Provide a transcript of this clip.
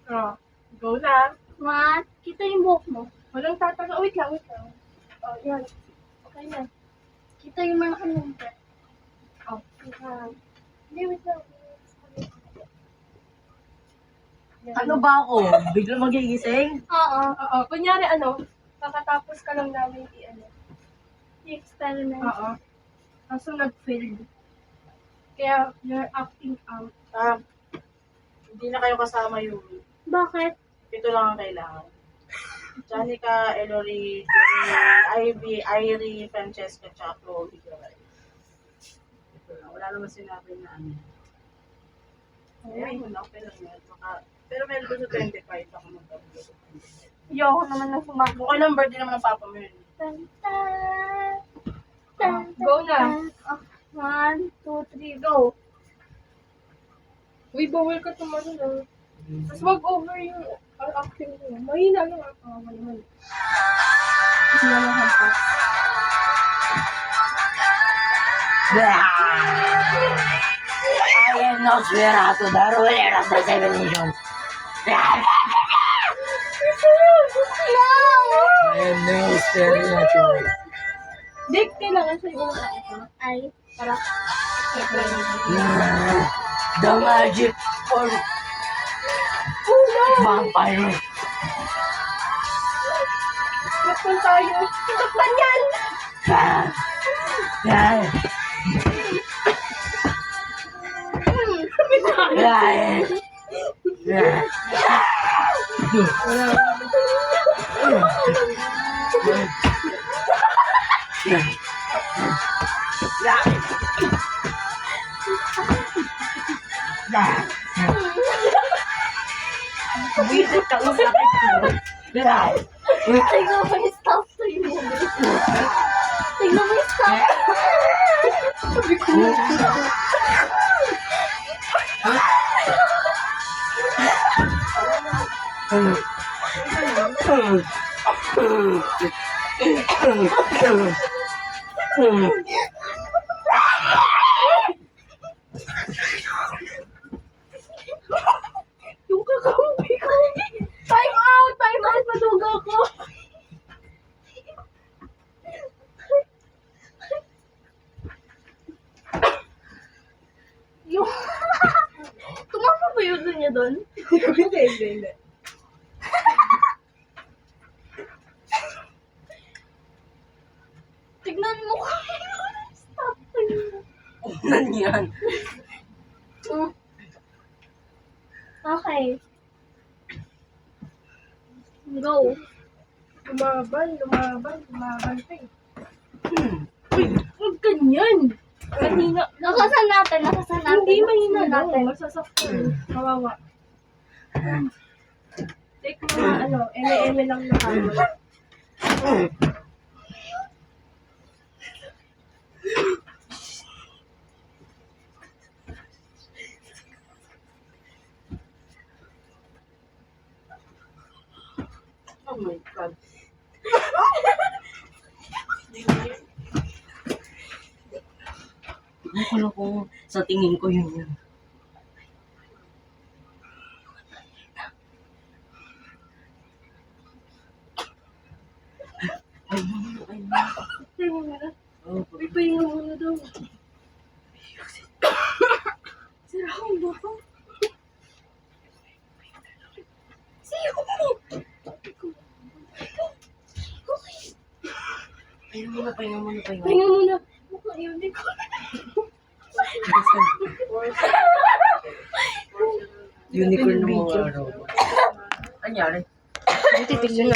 Oh, go na. Ma, kita yung buhok mo. Walang tatanga. Wait lang. Oh, yan. Okay na. Kita yung mga kanumpet. Oh, hindi, wait lang. Yan. Ano ba ako? Bigla magigising? Oo. Oo, kunyari kakatapos ka lang namin I-experiment. Oo. Kaso nag-failed. Kaya you're acting out. Hindi na kayo kasama yung Bakit? ito lang ang kailangan. Janica, Ellery, Jenny, Ivy, Irie, Francesca, tsaka Chloe. Ito lang. Wala naman sinabi na ano. Ayun, okay lang yan. Pero meron doon sa 25 ako mag-double. Ayoko naman na sumagot. Okay lang, birthday naman ng papa mo yun. Tan, tan, tan, Go na. tan. 1, 2, 3, go. Uy, bawal ka tumano na. Tapos wag-over yung acting mo. Mahina lang ako. Mahina. Kasi naman hampas. I am not Sverato, the ruler of the seven nations. I am no Sverato. Dick, kailangan sa ibang ito. Ay, para. The magic for Oh no! vampire. Lakpan tayo. Lakpan yan! Buisit ka ng sakit mo. Tignan mo yung stop to yung movie. Tignan mo yung stop. Sabi ko. Yung kakampi ko. Time out! Time out! Maduga ko. Yung... Tumama ba yun niya doon? Hindi. Tignan mo ko. Stop to yun. Nan yan. Okay. Go. Lumaban pa eh. Uy, huwag ganyan. Kanina. Nakasan natin. Hindi mahina natin. daw. Masasaktan. Kawawa. Take mga eme-eme lang na kami. Oh my God. Tignan ko lang kung sa tingin ko yun. Ay, Pahinga muna. oh, Uy, pahinga muna daw. Sira ang buko. pahinga muna. Pahinga muna. Mukhang unicorn. Unicorn ng mga robot. Anyari? Titignan